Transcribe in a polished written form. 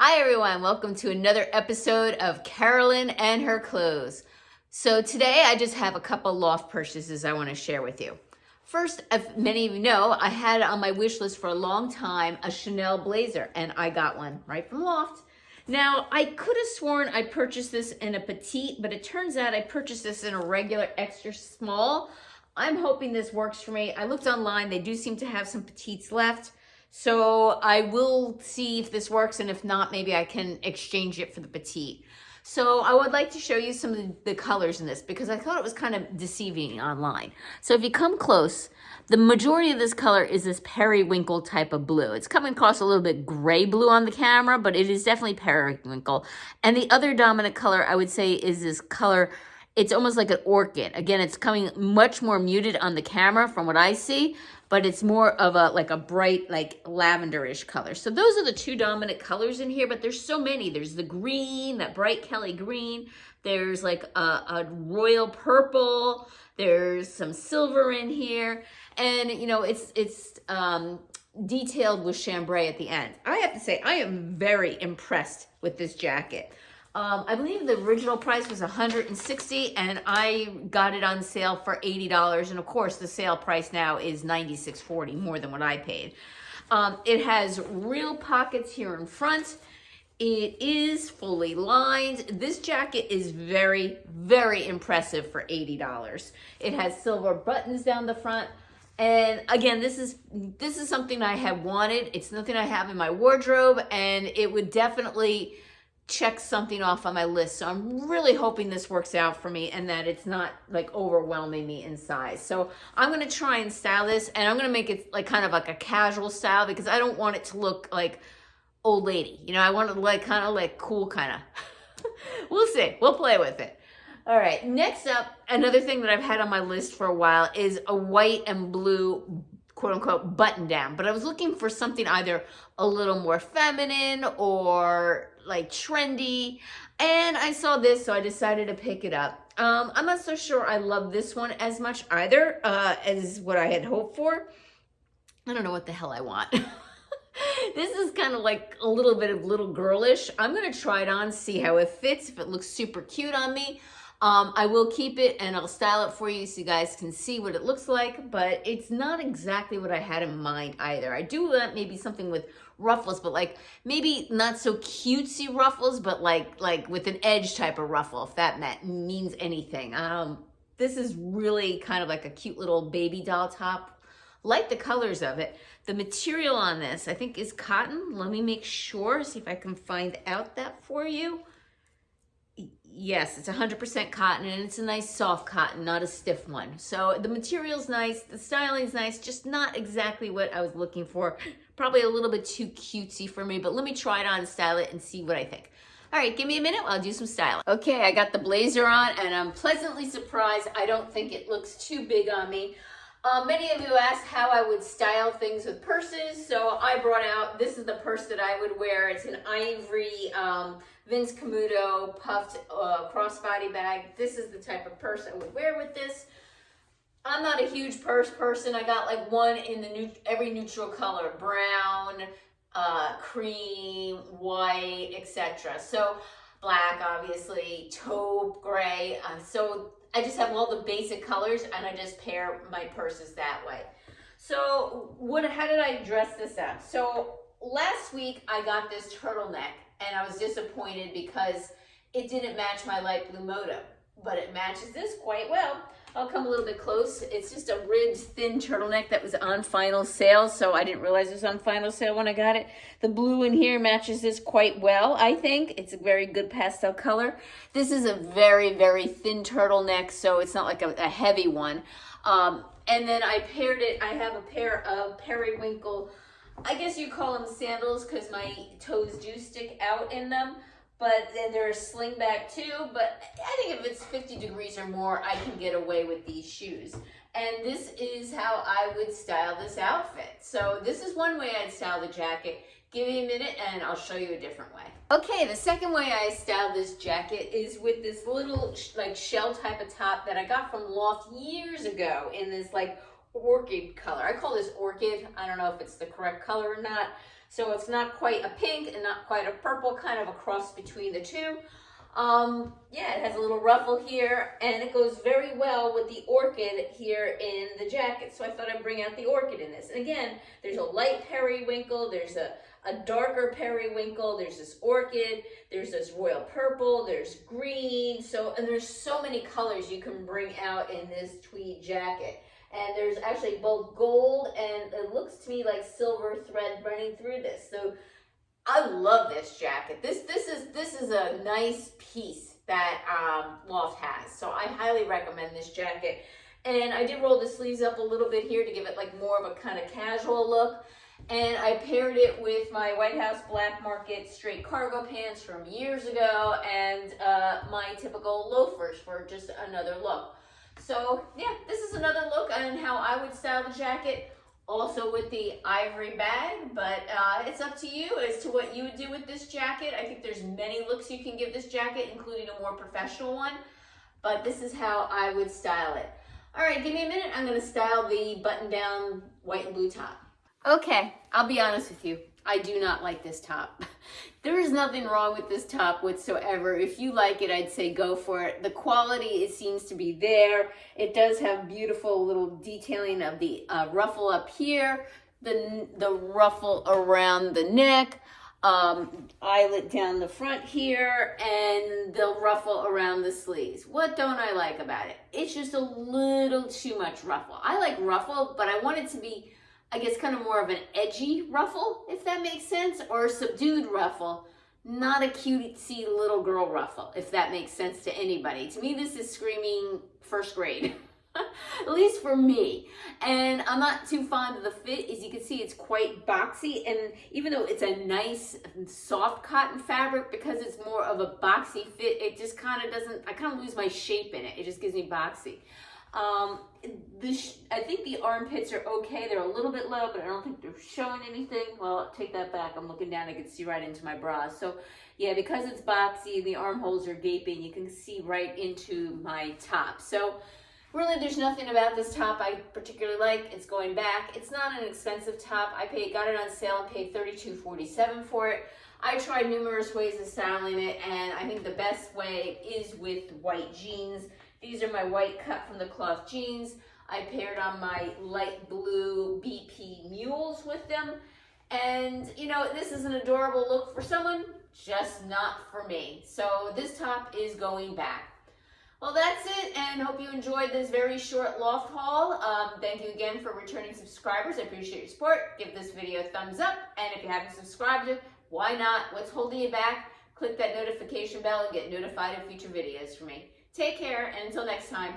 Hi everyone, welcome to another episode of Carolyn and her clothes. So today I just have a couple Loft purchases I want to share with you. First, as many of you know, I had on my wish list for a long time a Chanel blazer, and I got one right from Loft. Now, I could have sworn I purchased this in a petite, but it turns out I purchased this in a regular extra small. I'm hoping this works for me. I looked online, they do seem to have some petites left. So I will see if this works, and if not, maybe I can exchange it for the petite. So I would like to show you some of the colors in this because I thought it was kind of deceiving online. So if you come close, the majority of this color is this periwinkle type of blue. It's coming across a little bit gray blue on the camera, but it is definitely periwinkle. And the other dominant color I would say is this color. It's almost like an orchid. Again, it's coming much more muted on the camera from what I see, but it's more of a bright, like lavenderish color. So those are the two dominant colors in here, but there's so many. There's the green, that bright Kelly green. There's like a royal purple. There's some silver in here. And you know, it's detailed with chambray at the end. I have to say, I am very impressed with this jacket. I believe the original price was $160 and I got it on sale for $80. And of course, the sale price now is $96.40, more than what I paid. It has real pockets here in front. It is fully lined. This jacket is very, very impressive for $80. It has silver buttons down the front. And again, this is something I have wanted. It's nothing I have in my wardrobe, and it would definitely check something off on my list. So I'm really hoping this works out for me and that it's not like overwhelming me in size. So I'm going to try and style this, and I'm going to make it like kind of like a casual style because I don't want it to look like old lady. You know, I want it to like kind of like cool kind of. We'll see. We'll play with it. All right. Next up, another thing that I've had on my list for a while is a white and blue quote unquote button down, but I was looking for something either a little more feminine or like trendy, and I saw this, so I decided to pick it up. I'm not so sure I love this one as much either as what I had hoped for. I don't know what the hell I want. This is kind of like a little bit of little girlish. I'm gonna try it on, see how it fits, if it looks super cute on me. I will keep it and I'll style it for you so you guys can see what it looks like, but it's not exactly what I had in mind either. I do want maybe something with ruffles, but like maybe not so cutesy ruffles, but like with an edge type of ruffle, if that means anything. This is really kind of like a cute little baby doll top. Like the colors of it. The material on this, I think, is cotton. Let me make sure, see if I can find out that for you. Yes, it's 100% cotton, and it's a nice soft cotton, not a stiff one. So the material's nice, the styling's nice, just not exactly what I was looking for. Probably a little bit too cutesy for me, but let me try it on and style it and see what I think. All right, give me a minute, I'll do some styling. Okay, I got the blazer on, and I'm pleasantly surprised. I don't think it looks too big on me. Many of you asked how I would style things with purses, so I brought out, this is the purse that I would wear. It's an ivory Vince Camuto puffed crossbody bag. This is the type of purse I would wear with this. I'm not a huge purse person. I got like one in the every neutral color, brown, cream, white, etc. So black, obviously, taupe, gray. So I just have all the basic colors, and I just pair my purses that way. So how did I dress this up? So last week I got this turtleneck, and I was disappointed because it didn't match my light blue moto, but it matches this quite well. I'll come a little bit close. It's just a ribbed thin turtleneck that was on final sale, so I didn't realize it was on final sale when I got it. The blue in here matches this quite well, I think. It's a very good pastel color. This is a very, very thin turtleneck, so it's not like a heavy one. And then I paired it, I have a pair of periwinkle, I guess you call them sandals because my toes do stick out in them. But then they're a slingback too, but I think if it's 50 degrees or more, I can get away with these shoes. And this is how I would style this outfit. So this is one way I'd style the jacket. Give me a minute and I'll show you a different way. Okay, the second way I style this jacket is with this little like shell type of top that I got from Loft years ago in this like orchid color. I call this orchid. I don't know if it's the correct color or not. So it's not quite a pink and not quite a purple, kind of a cross between the two. Yeah, it has a little ruffle here, and it goes very well with the orchid here in the jacket. So I thought I'd bring out the orchid in this. And again, there's a light periwinkle, there's a darker periwinkle, there's this orchid, there's this royal purple, there's green, and there's so many colors you can bring out in this tweed jacket. And there's actually both gold and it looks to me like silver thread running through this. So I love this jacket. This is a nice piece that Loft has. So I highly recommend this jacket. And I did roll the sleeves up a little bit here to give it like more of a kind of casual look. And I paired it with my White House Black Market straight cargo pants from years ago and my typical loafers for just another look. So yeah, this is another look on how I would style the jacket. Also with the ivory bag, but it's up to you as to what you would do with this jacket. I think there's many looks you can give this jacket, including a more professional one, but this is how I would style it. All right, give me a minute. I'm gonna style the button-down white and blue top. Okay, I'll be honest with you. I do not like this top. There is nothing wrong with this top whatsoever. If you like it, I'd say go for it. The quality, it seems to be there. It does have beautiful little detailing of the ruffle up here, the ruffle around the neck, eyelet down the front here, and the ruffle around the sleeves. What don't I like about it? It's just a little too much ruffle. I like ruffle, but I want it to be, I guess, kind of more of an edgy ruffle, if that makes sense, or a subdued ruffle, not a cutesy little girl ruffle, if that makes sense to anybody. To me, this is screaming first grade, at least for me. And I'm not too fond of the fit. As you can see, it's quite boxy, and even though it's a nice soft cotton fabric, because it's more of a boxy fit, it just kind of doesn't, I kind of lose my shape in it. It just gives me boxy. I think the armpits are okay. They're a little bit low, but I don't think they're showing anything. Well, take that back. I'm looking down. I can see right into my bra. So yeah, because it's boxy, the armholes are gaping. You can see right into my top. So really, there's nothing about this top I particularly like. It's going back. It's not an expensive top. Got it on sale and paid $32.47 for it. I tried numerous ways of styling it, and I think the best way is with white jeans. These are my white cut from the cloth jeans. I paired on my light blue BP mules with them. And you know, this is an adorable look for someone, just not for me. So this top is going back. Well, that's it, and hope you enjoyed this very short Loft haul. Thank you again for returning subscribers. I appreciate your support. Give this video a thumbs up, and if you haven't subscribed, why not? What's holding you back? Click that notification bell and get notified of future videos from me. Take care, and until next time.